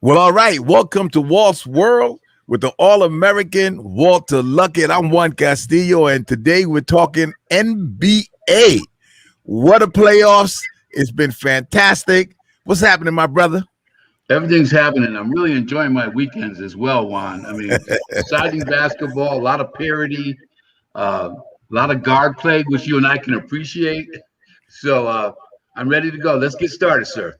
Well, all right. Welcome to Walt'S World with the All-American Walter Luckett. I'm Juan Castillo, and today we're talking NBA. What a playoffs. It's been fantastic. What's happening, my brother? Everything's happening. I'm really enjoying my weekends as well, Juan. I mean, exciting basketball, a lot of parity, a lot of guard play, which you and I can appreciate. So I'm ready to go. Let's get started, sir.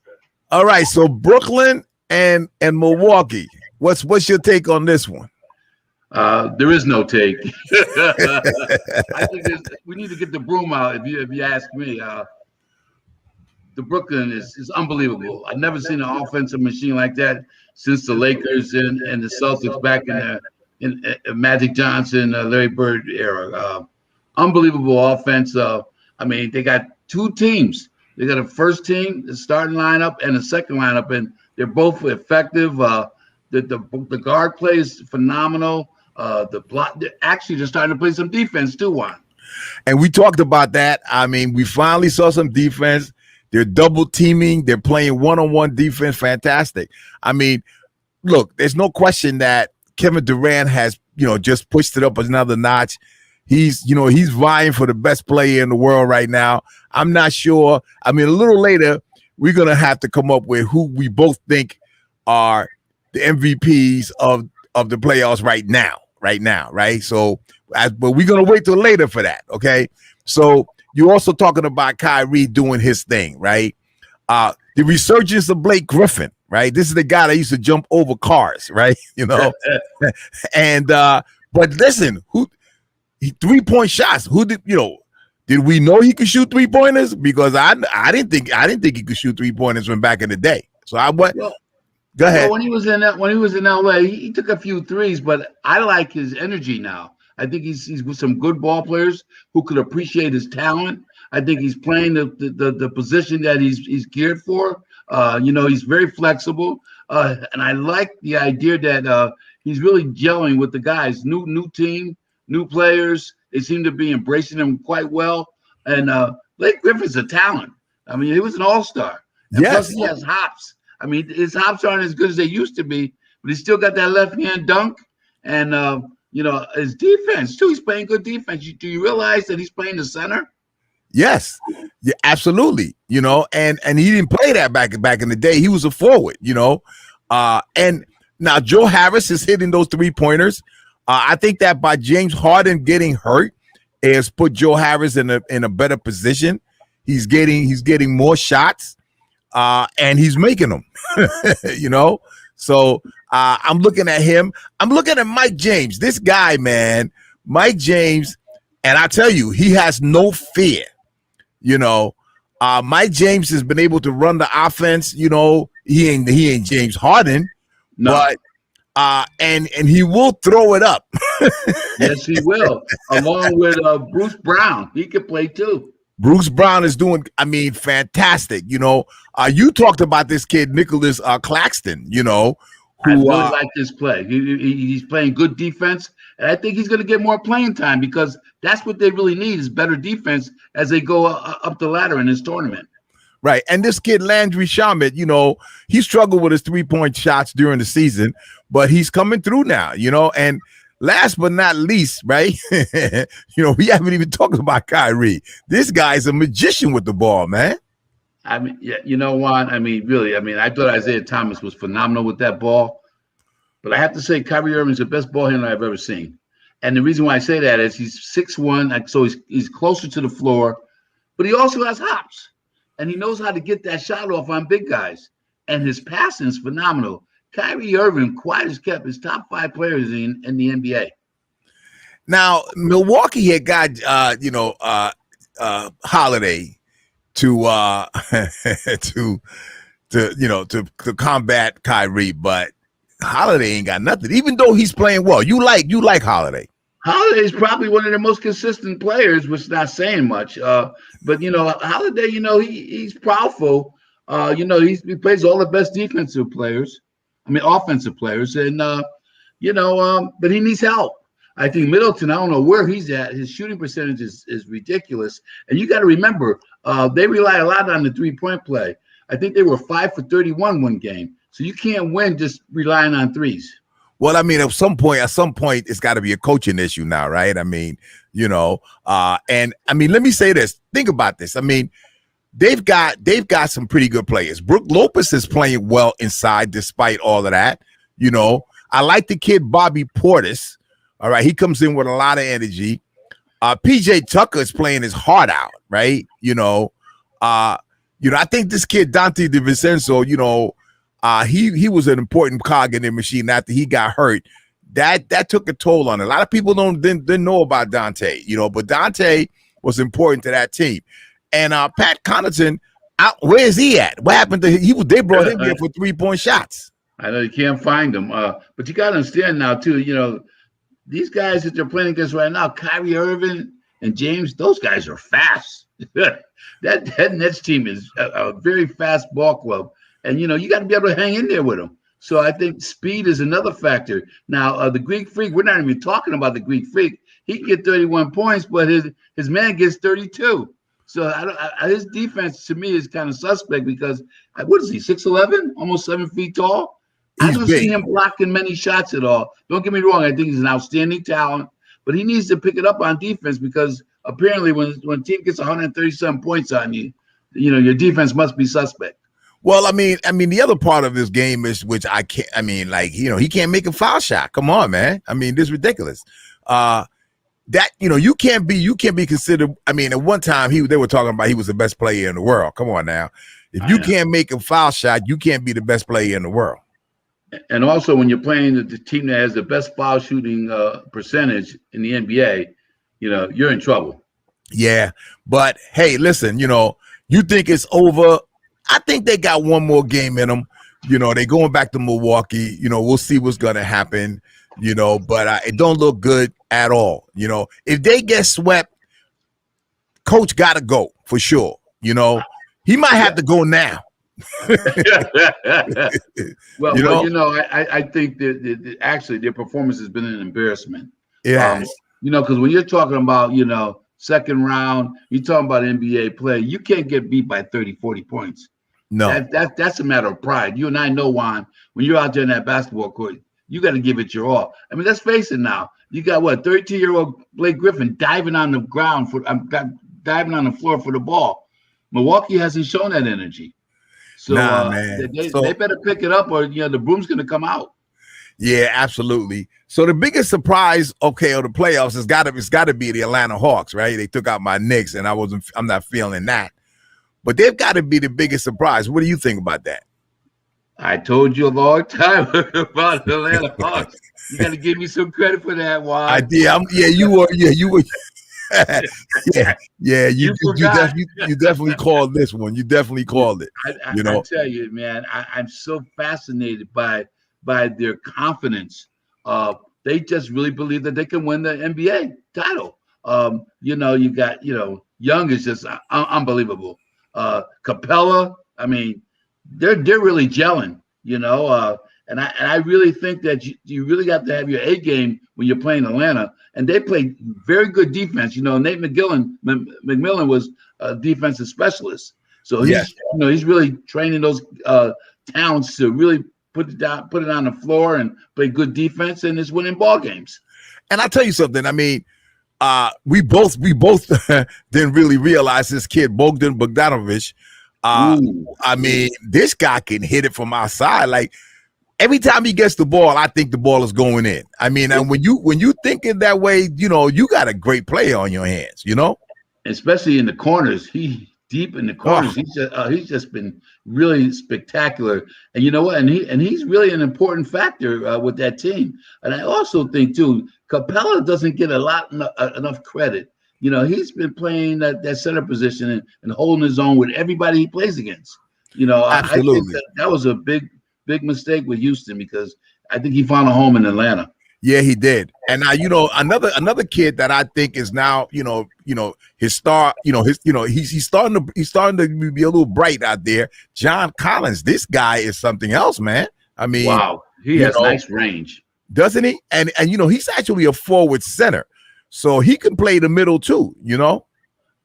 All right. So Brooklyn and Milwaukee. What's your take on this one? There is no take. I think we need to get the broom out. If you ask me, the Brooklyn is unbelievable. I've never seen an offensive machine like that since the Lakers and the Celtics back in Magic Johnson, Larry Bird era. Unbelievable offense. I mean, they got two teams. They got a first team, the starting lineup, and a second lineup, and they're both effective. The guard play is phenomenal. The block, they're starting to play some defense too, Juan. And we talked about that. I mean, we finally saw some defense. They're double teaming. They're playing one-on-one defense. Fantastic. I mean, look, there's no question that Kevin Durant has, just pushed it up another notch. He's vying for the best player in the world right now. I'm not sure. I mean, a little later, we're going to have to come up with who we both think are the MVPs of the playoffs right now, right? So, but we're going to wait till later for that, okay? So, you're also talking about Kyrie doing his thing, right? The resurgence of Blake Griffin, right? This is the guy that used to jump over cars, right? And but listen, 3-point shots. Did we know he could shoot 3-pointers? Because I didn't think he could shoot 3-pointers from back in the day. So I went. Well, go ahead. Well, when he was in LA, he took a few threes, but I like his energy now. I think he's with some good ball players who could appreciate his talent. I think he's playing the position that he's geared for. He's very flexible, and I like the idea that he's really gelling with the guys. New team, new players. They seem to be embracing him quite well. And Blake Griffin's a talent. I mean, he was an all-star. And yes. Plus, he has hops. I mean, his hops aren't as good as they used to be, but he's still got that left-hand dunk. And his defense too. He's playing good defense. Do you realize that he's playing the center? Yes, yeah, absolutely. And he didn't play that back in the day. He was a forward. And now Joe Harris is hitting those 3-pointers. I think that by James Harden getting hurt has put Joe Harris in a better position. He's getting more shots, and he's making them. So I'm looking at him. I'm looking at Mike James. This guy, man, Mike James, and I tell you, he has no fear. Mike James has been able to run the offense. He ain't James Harden, no. But and he will throw it up. Yes, he will. Along with Bruce Brown, he can play too. Bruce Brown is doing, fantastic. You talked about this kid, Nicholas Claxton, I really like this play. He's playing good defense, and I think he's going to get more playing time because that's what they really need is better defense as they go up the ladder in this tournament. Right, and this kid, Landry Shamet, he struggled with his 3-point shots during the season, but he's coming through now, and last but not least, right, we haven't even talked about Kyrie. This guy's a magician with the ball, man. I mean, yeah, Juan, I mean, really, I thought Isaiah Thomas was phenomenal with that ball. But I have to say, Kyrie Irving is the best ball handler I've ever seen. And the reason why I say that is he's 6'1", so he's closer to the floor, but he also has hops. And he knows how to get that shot off on big guys. And his passing is phenomenal. Kyrie Irving, quiet as kept, is top 5 players in the NBA. Now, Milwaukee had got, Holiday to combat Kyrie, but Holiday ain't got nothing. Even though he's playing well, you like Holiday. Holiday is probably one of the most consistent players, which is not saying much. But Holiday, he's powerful. He plays all the best offensive players, and but he needs help. I think Middleton, I don't know where he's at. His shooting percentage is ridiculous. And you got to remember, they rely a lot on the 3-point play. I think they were 5 for 31 one game. So you can't win just relying on threes. Well, I mean, at some point, it's got to be a coaching issue now, right? I mean, and I mean, let me say this. Think about this. I mean, they've got some pretty good players. Brook Lopez is playing well inside despite all of that. I like the kid Bobby Portis. All right, he comes in with a lot of energy. PJ Tucker is playing his heart out, right? I think this kid Dante DiVincenzo, he was an important cog in the machine after he got hurt. That took a toll on it. A lot of people didn't know about Dante, but Dante was important to that team. And Pat Connaughton, where is he at? What happened to him? They brought him here for 3-point shots. I know you can't find him, but you got to understand now too. These guys that they're playing against right now, Kyrie Irving and James, those guys are fast. that Nets team is a very fast ball club. And, you got to be able to hang in there with them. So I think speed is another factor. Now, the Greek Freak, we're not even talking about the Greek Freak. He can get 31 points, but his man gets 32. So his defense, to me, is kind of suspect because, what is he, 6'11", almost 7 feet tall? I don't see him blocking many shots at all. Don't get me wrong. I think he's an outstanding talent, but he needs to pick it up on defense because apparently when a team gets 137 points on you, your defense must be suspect. Well, I mean, the other part of this game is, which I can't, he can't make a foul shot. Come on, man. I mean, this is ridiculous. You can't be considered. I mean, at one time they were talking about he was the best player in the world. Come on now. If you can't make a foul shot, you can't be the best player in the world. And also, when you're playing the team that has the best foul shooting percentage in the NBA, you're in trouble. Yeah, but hey, listen, you think it's over. I think they got one more game in them. They're going back to Milwaukee. We'll see what's going to happen, but it don't look good at all. If they get swept, coach got to go for sure. He might have to go now. Well, I think that actually their performance has been an embarrassment. Yeah, because when you're talking about, second round, you're talking about NBA play, you can't get beat by 30, 40 points. No, that's a matter of pride. You and I know, Juan, when you're out there in that basketball court, you got to give it your all. I mean, let's face it now. You got 32-year-old Blake Griffin diving on the ground diving on the floor for the ball. Milwaukee hasn't shown that energy. So man. They better pick it up or the broom's going to come out. Yeah, absolutely. So the biggest surprise, of the playoffs has got to be the Atlanta Hawks, right? They took out my Knicks, and I'm not feeling that. But they've got to be the biggest surprise. What do you think about that? I told you a long time about the Atlanta Hawks. You got to give me some credit for that, Juan. I did. You were. You definitely called this one. You definitely called it. I tell you, man, I'm so fascinated by their confidence. They just really believe that they can win the NBA title. You got, Young is just unbelievable. Capella, I mean, they're really gelling, and I really think that you really got to have your A game when you're playing Atlanta. And they played very good defense. Nate McMillan was a defensive specialist. So he's really training those talents to really put it on the floor and play good defense, and it's winning ball games. And I'll tell you something. I mean, we both didn't really realize this kid Bogdan Bogdanovic. I mean, this guy can hit it from outside. Like every time he gets the ball, I think the ball is going in. I mean, and when you think it that way, you got a great player on your hands. Especially in the corners. He deep in the corners. He's just been really spectacular. And you know what? And he's really an important factor with that team. And I also think too, Capella doesn't get enough credit. He's been playing that center position and holding his own with everybody he plays against. Absolutely. I think that was a big mistake with Houston because I think he found a home in Atlanta. Yeah, he did. And now, another kid that I think is now, his star, he's starting to be a little bright out there. John Collins, this guy is something else, man. I mean, wow, he has nice range, doesn't he? And he's actually a forward center, so he can play the middle too.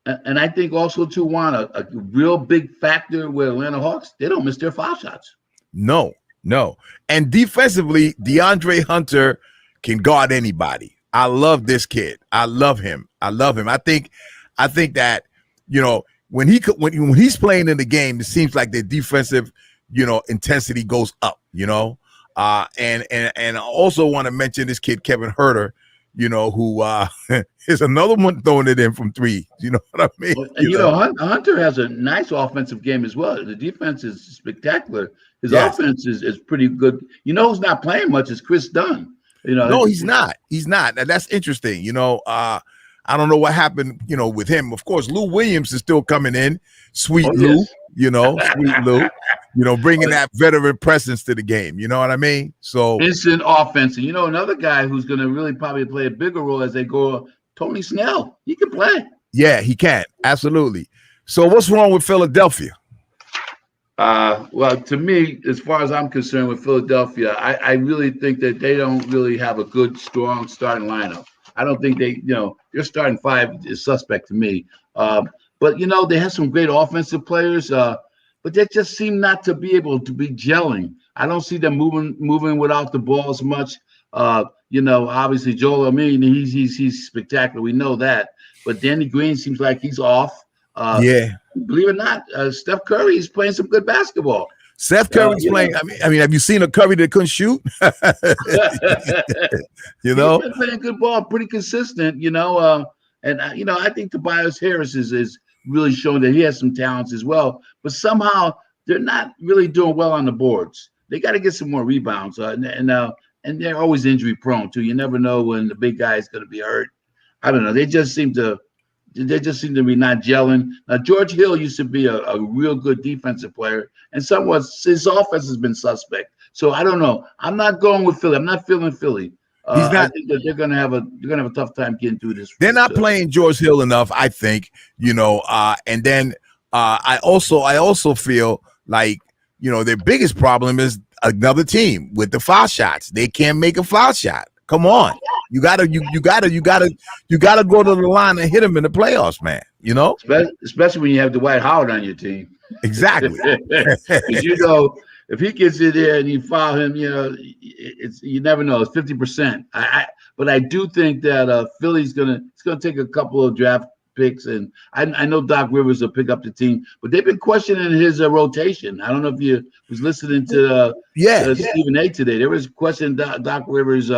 And I think also too, Juan, a real big factor with Atlanta Hawks, they don't miss their foul shots. No, No. And defensively, Deandre Hunter can guard anybody. I love this kid. I love him. I think that, when he's playing in the game, it seems like the defensive, intensity goes up, and I also want to mention this kid, Kevin Herter, who is another one throwing it in from three. You know what I mean? And Hunter has a nice offensive game as well. The defense is spectacular. His offense is pretty good. Who's not playing much is Chris Dunn. No, he's not. He's not. That's interesting. I don't know what happened, with him. Of course, Lou Williams is still coming in. Sweet Lou, sweet Lou, bringing that veteran presence to the game. You know what I mean? So instant offense. And another guy who's going to really probably play a bigger role as they go, Tony Snell. He can play. Yeah, he can. Absolutely. So what's wrong with Philadelphia? Well, to me, as far as I'm concerned with Philadelphia, I really think that they don't really have a good, strong starting lineup. I don't think their starting five is suspect to me. But they have some great offensive players, but they just seem not to be able to be gelling. I don't see them moving without the ball as much. Obviously Joel Embiid, he's spectacular. We know that. But Danny Green seems like he's off. Believe it or not, Steph Curry is playing some good basketball. Steph Curry's playing. I mean, have you seen a Curry that couldn't shoot? He's been playing good ball, pretty consistent. I think Tobias Harris is really showing that he has some talents as well. But somehow they're not really doing well on the boards. They got to get some more rebounds, and they're always injury prone too. You never know when the big guy is going to be hurt. I don't know. They just seem to be not gelling. Now, George Hill used to be a real good defensive player, and somewhat his offense has been suspect. So I don't know. I'm not going with Philly. I'm not feeling Philly. I think that they're gonna have a tough time getting through this. They're not playing George Hill enough, I think. And then I also feel like their biggest problem is another team with the foul shots. They can't make a foul shot. Come on. You gotta go to the line and hit him in the playoffs, man. Especially when you have Dwight Howard on your team. Exactly. Because if he gets in there and you foul him, you never know. It's 50%. But I do think that Philly's gonna take a couple of draft picks, and I know Doc Rivers will pick up the team, but they've been questioning his rotation. I don't know if you was listening to Stephen A today. There was questioning Doc Rivers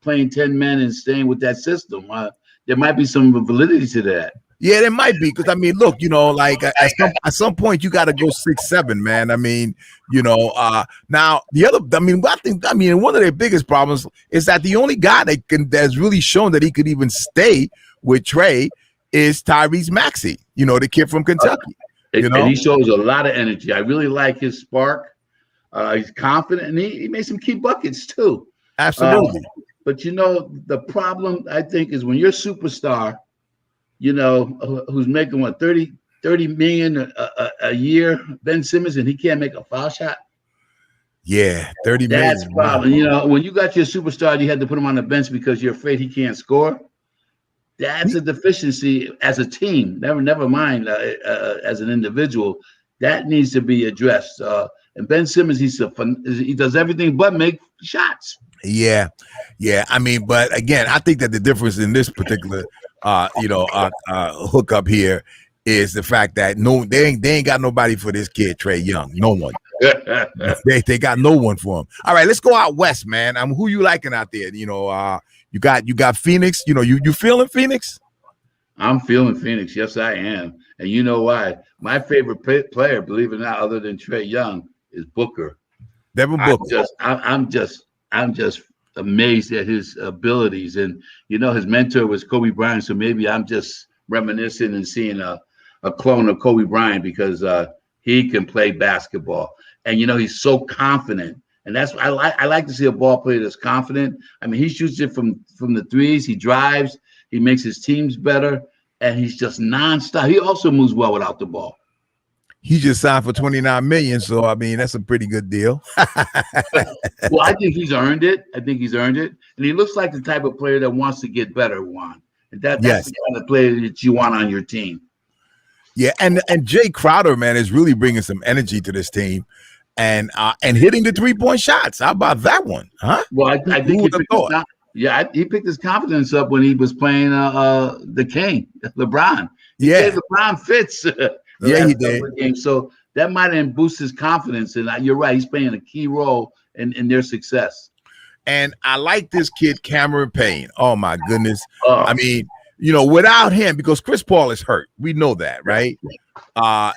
playing 10 men and staying with that system. There might be some validity to that. Yeah, there might be, because look, at some point you got to go 6-7, man. Now the other, one of their biggest problems is that the only guy that's really shown that he could even stay with Trey is Tyrese Maxey, the kid from Kentucky. And he shows a lot of energy. I really like his spark. He's confident, and he made some key buckets too. Absolutely. But the problem I think is when you're a superstar, who's making what 30 million a year, Ben Simmons, and he can't make a foul shot. Yeah, 30 million. That's the problem. When you got your superstar, you had to put him on the bench because you're afraid he can't score. That's a deficiency as a team. Never mind as an individual. That needs to be addressed. And Ben Simmons, he does everything but make shots. Yeah. But again, I think that the difference in this particular hookup here is the fact that they ain't got nobody for this kid, Trae Young. No one. they got no one for him. All right, let's go out west, man. Who you liking out there? You got Phoenix. You feeling Phoenix? I'm feeling Phoenix. Yes, I am. And you know why? My favorite player, believe it or not, other than Trae Young, is Booker. Devin Booker. I'm just amazed at his abilities. And his mentor was Kobe Bryant, so maybe I'm just reminiscing and seeing a clone of Kobe Bryant because he can play basketball. And he's so confident. And that's what I like to see a ball player that's confident. He shoots it from the threes, he drives, he makes his teams better, and he's just nonstop. He also moves well without the ball. He just signed for $29 million, so that's a pretty good deal. Well, I think he's earned it. And he looks like the type of player that wants to get better, Juan. And that's the kind of player that you want on your team. Yeah, and Jay Crowder, man, is really bringing some energy to this team. and hitting the 3-point shots. How about that one? Huh? Well, I think he picked his confidence up when he was playing the King, LeBron. He gave LeBron fits the last couple of games. So that might have boosted his confidence. And you're right, he's playing a key role in their success. And I like this kid, Cameron Payne. Oh my goodness. I mean, without him, because Chris Paul is hurt. We know that, right?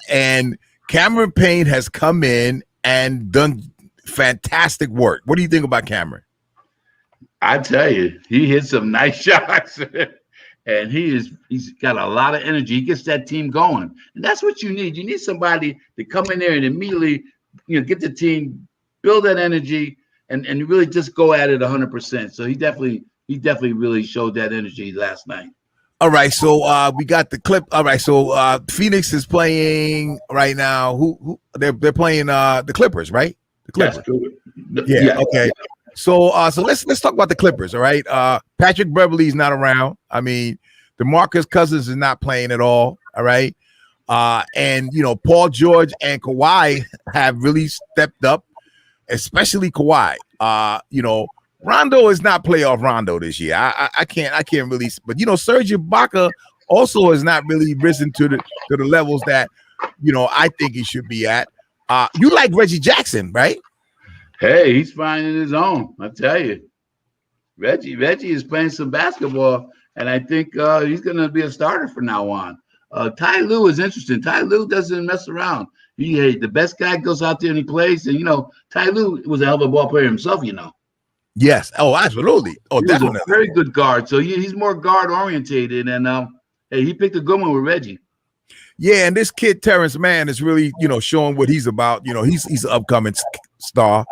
And Cameron Payne has come in and done fantastic work. What do you think about Cameron? I tell you, he hit some nice shots. And he's got a lot of energy. He gets that team going. And that's what you need. You need somebody to come in there and immediately, get the team, build that energy, and really just go at it 100%. So he definitely really showed that energy last night. All right, so we got the clip. All right, so Phoenix is playing right now. Who they're playing the Clippers, right? The Clippers. Yeah. Okay. So let's talk about the Clippers. All right. Patrick Beverley's not around. I mean, DeMarcus Cousins is not playing at all. All right. And Paul George and Kawhi have really stepped up, especially Kawhi. Rondo is not playoff Rondo this year. I can't really, but Serge Ibaka also has not really risen to the levels that I think he should be at. You like Reggie Jackson, right? Hey, he's finding his own. I tell you, Reggie is playing some basketball, and I think he's going to be a starter from now on. Ty Lue is interesting. Ty Lue doesn't mess around. The best guy goes out there and he plays. And Ty Lue was a hell of a ball player himself. Yes. Oh, absolutely. Oh, definitely. He's a very good guard. So he's more guard orientated, and hey, he picked a good one with Reggie. Yeah, and this kid Terrence Mann is really, showing what he's about. He's an upcoming star.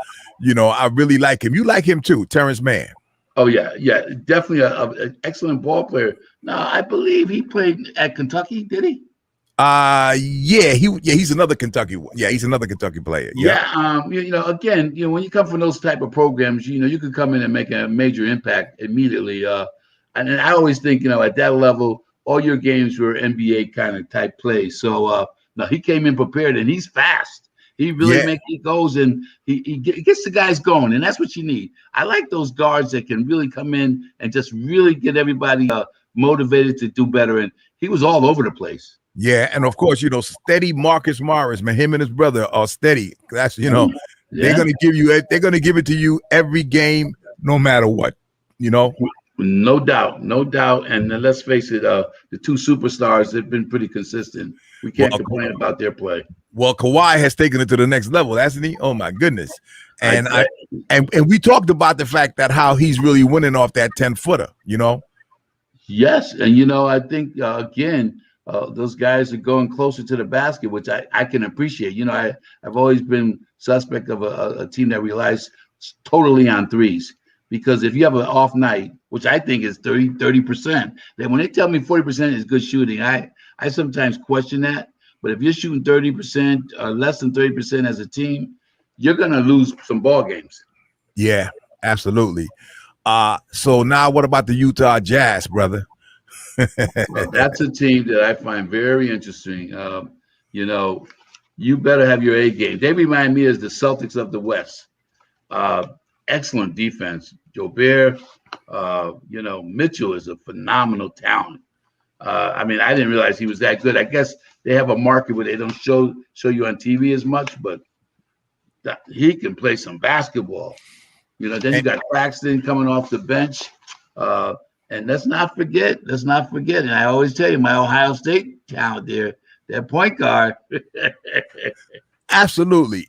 I really like him. You like him too, Terrence Mann. Oh yeah, definitely an excellent ball player. Now I believe he played at Kentucky. Did he? He's another Kentucky one. Yeah, he's another Kentucky player. Yeah. Again, when you come from those type of programs, you can come in and make a major impact immediately. And I always think, at that level, all your games were NBA kind of type plays. So he came in prepared, and he's fast. He really he goes and he gets the guys going, and that's what you need. I like those guards that can really come in and just really get everybody motivated to do better. And he was all over the place. Yeah, and of course, steady Marcus Morris, man, him and his brother are steady. That's they're gonna give it to you every game, no matter what. No doubt. And let's face it, the two superstars have been pretty consistent. We can't complain about their play. Well, Kawhi has taken it to the next level, hasn't he? Oh my goodness! And and we talked about the fact that how he's really winning off that 10-footer. Yes, and I think again, those guys are going closer to the basket, which I can appreciate. I've always been suspect of a team that relies totally on threes. Because if you have an off night, which I think is 30%, then when they tell me 40% is good shooting, I sometimes question that. But if you're shooting 30% or less than 30% as a team, you're going to lose some ball games. Yeah, absolutely. So now what about the Utah Jazz, brother? Well, that's a team that I find very interesting. You better have your A game. They remind me as the Celtics of the West. Excellent defense. Gilbert, Mitchell is a phenomenal talent. I didn't realize he was that good. I guess they have a market where they don't show you on TV as much, but he can play some basketball. Then you got Claxton coming off the bench. And let's not forget, and I always tell you, my Ohio State talent there, that point guard. Absolutely.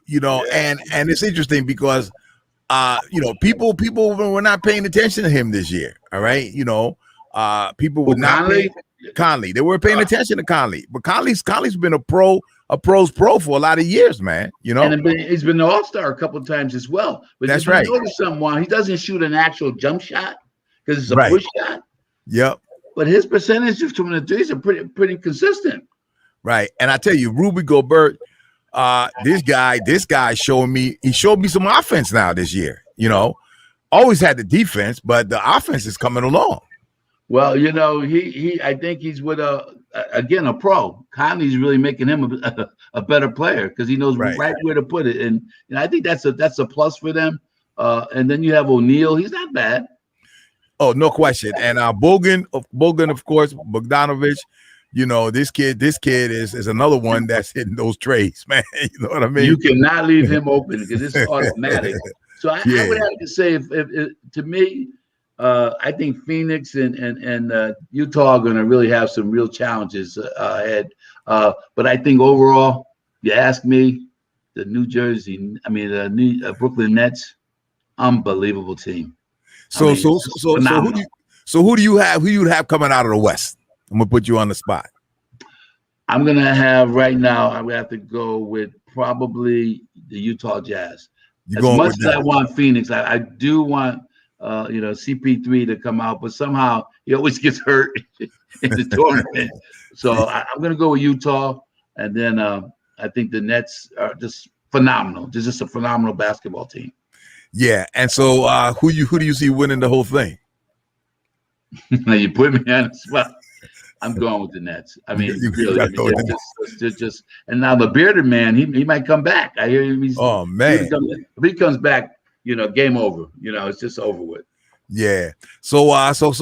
And it's interesting because people were not paying attention to him this year. All right. People were not paying Conley. They were paying attention to Conley, but Conley's been a pro's pro for a lot of years, man. And he's been an all-star a couple of times as well. But that's right. Notice someone, he doesn't shoot an actual jump shot because it's a push shot. Yep. But his percentages from the threes are pretty consistent. Right. And I tell you, Rudy Gobert, this guy showed me some offense now this year. Always had the defense, but the offense is coming along. Well, I think he's with again a pro. Conley's really making him a better player because he knows Right. right where to put it, and I think that's a plus for them. And then you have O'Neal. He's not bad. Oh, no question. And Bogan, of course, Bogdanovich. This kid is another one that's hitting those trades, man. You know what I mean? You cannot leave him open because it's automatic. So I would have to say, if to me, I think Phoenix and Utah are going to really have some real challenges ahead. But I think overall, you ask me, the Brooklyn Nets, unbelievable team. So who do you have coming out of the West? I'm gonna put you on the spot. I'm gonna have right now. I'm gonna have to go with probably the Utah Jazz. As much as I want Phoenix, I do want CP3 to come out, but somehow he always gets hurt in the tournament. So I'm gonna go with Utah, and then I think the Nets are just phenomenal. They're just a phenomenal basketball team. Yeah, and so who do you see winning the whole thing? Now you put me on the spot. I'm going with the Nets. I mean, really, just and now the bearded man, he might come back. I hear him. Oh man, if he comes back, game over. It's just over with. Yeah. So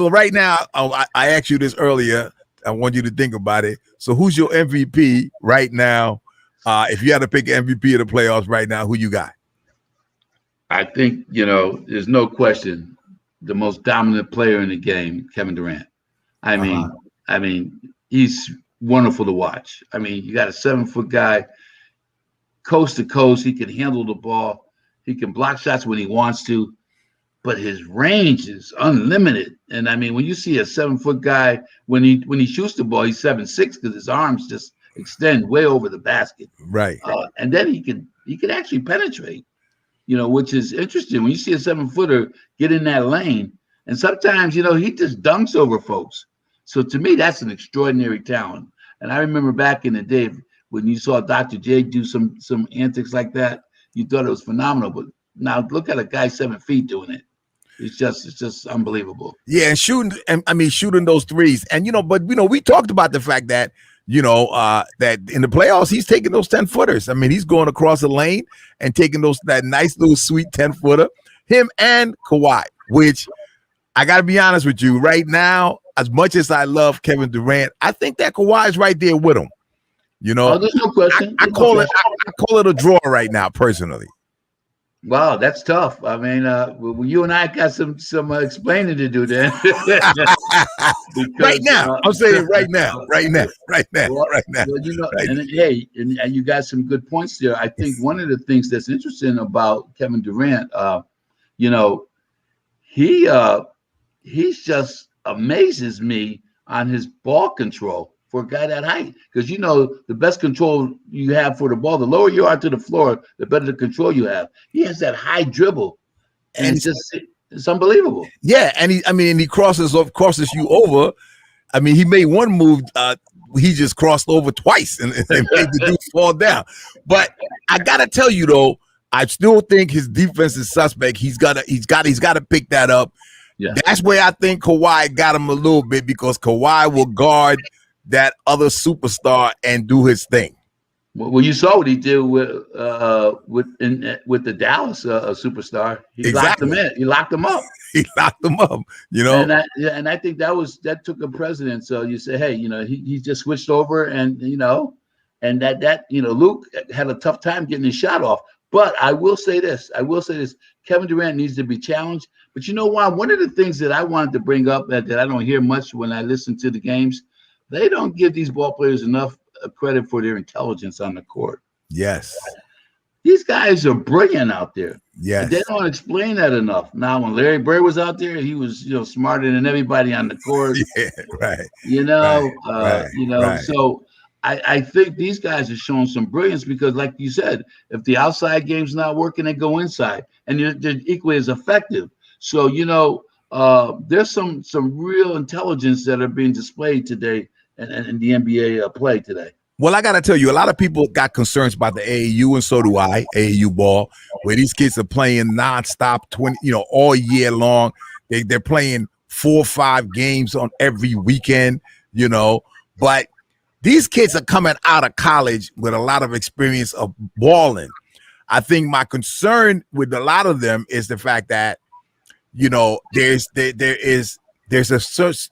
right now, I asked you this earlier. I want you to think about it. So who's your MVP right now? If you had to pick an MVP of the playoffs right now, who you got? I think there's no question the most dominant player in the game, Kevin Durant. I mean, he's wonderful to watch. I mean, you got a 7-foot guy, coast to coast. He can handle the ball. He can block shots when he wants to, but his range is unlimited. And I mean, when you see a 7-foot guy, when he shoots the ball, he's 7'6" because his arms just extend way over the basket. Right. And then he can actually penetrate. Which is interesting. When you see a 7-footer get in that lane, and sometimes, he just dunks over folks. So to me, that's an extraordinary talent. And I remember back in the day when you saw Dr. J do some antics like that, you thought it was phenomenal. But now look at a guy 7 feet doing it. It's just unbelievable. Yeah, and shooting those threes. And we talked about the fact that that in the playoffs, he's taking those 10-footers. I mean, he's going across the lane and taking that nice little sweet 10-footer. Him and Kawhi, which I got to be honest with you right now, as much as I love Kevin Durant, I think that Kawhi is right there with him. There's no question. I call it a draw right now, personally. Wow, that's tough. I mean, you and I got some explaining to do then. Right now, I'm saying right now. Well, Right. And you got some good points there. I think one of the things that's interesting about Kevin Durant, he's just amazes me on his ball control for a guy that height. Because the best control you have for the ball, the lower you are to the floor, the better the control you have. He has that high dribble, and it's unbelievable. Yeah, and he crosses you over. I mean, he made one move. He just crossed over twice and made the dude fall down. But I gotta tell you though, I still think his defense is suspect. He's got to pick that up. Yeah. That's where I think Kawhi got him a little bit, because Kawhi will guard that other superstar and do his thing. Well, you saw what he did with the Dallas superstar. He locked him in. He locked him up. He locked him up. And I think that took a precedence. So you say, hey, he just switched over, and and that Luke had a tough time getting his shot off. But I will say this. Kevin Durant needs to be challenged. But you know why? One of the things that I wanted to bring up that I don't hear much when I listen to the games, they don't give these ball players enough credit for their intelligence on the court. Yes. These guys are brilliant out there. Yes. They don't explain that enough. Now, when Larry Bird was out there, he was, smarter than everybody on the court. Yeah, right. Right. So I think these guys are showing some brilliance because, like you said, if the outside game's not working, they go inside, and they're equally as effective. So, there's some real intelligence that are being displayed today in the NBA play today. Well, I got to tell you, a lot of people got concerns about the AAU, and so do I, AAU ball, where these kids are playing nonstop, all year long. They're playing 4 or 5 games on every weekend, you know. But these kids are coming out of college with a lot of experience of balling. I think my concern with a lot of them is the fact that, you know, there's a search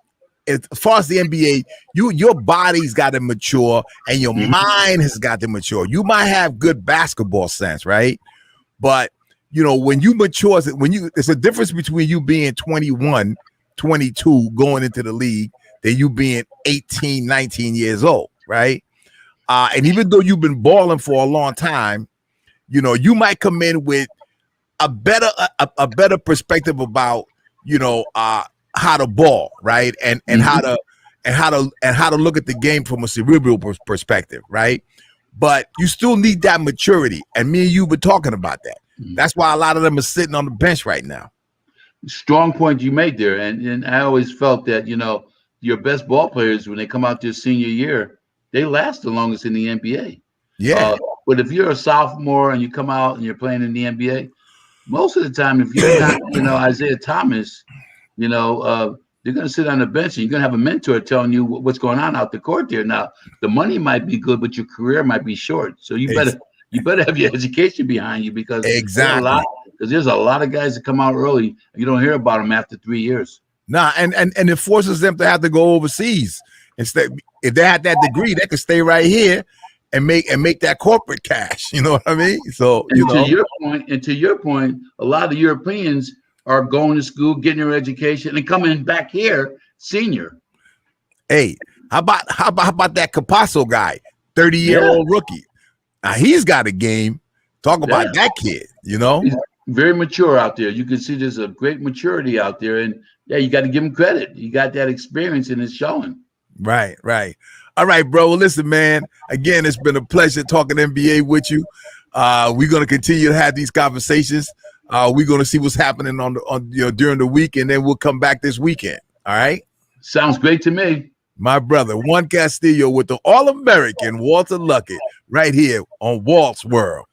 as far as the NBA, your body's got to mature and your mind has got to mature. You might have good basketball sense, right? But you know, when you mature, it's a difference between you being 21, 22 going into the league than you being 18, 19 years old, right? And even though you've been balling for a long time, you know, you might come in with a better perspective about, you know, how to ball, right? And how to look at the game from a cerebral perspective, right? But you still need that maturity. And me and you were talking about that. That's why a lot of them are sitting on the bench right now. Strong point you made there. And I always felt that, you know, your best ball players, when they come out their senior year, they last the longest in the NBA. Yeah. But if you're a sophomore and you come out and you're playing in the NBA, most of the time, if you're not, you know, Isaiah Thomas, you know, you're going to sit on the bench and you're going to have a mentor telling you what's going on out the court there. Now, the money might be good, but your career might be short. So you better have your education behind you, because there's a lot of guys that come out early. You don't hear about them after 3 years. Nah, and it forces them to have to go overseas. Instead, if they had that degree, they could stay right here and make that corporate cash. You know what I mean? So to your point, a lot of Europeans are going to school, getting their education, and coming back here senior. Hey, how about that Capasso guy, 30-year-old rookie? Now he's got a game. Talk about that kid, you know. He's very mature out there. You can see there's a great maturity out there, and you got to give him credit. He got that experience, and it's showing. Right. All right, bro. Well, listen, man. Again, it's been a pleasure talking NBA with you. We're gonna continue to have these conversations. We're gonna see what's happening on during the week, and then we'll come back this weekend. All right. Sounds great to me. My brother, Juan Castillo with the All-American Walter Luckett right here on Walt's World.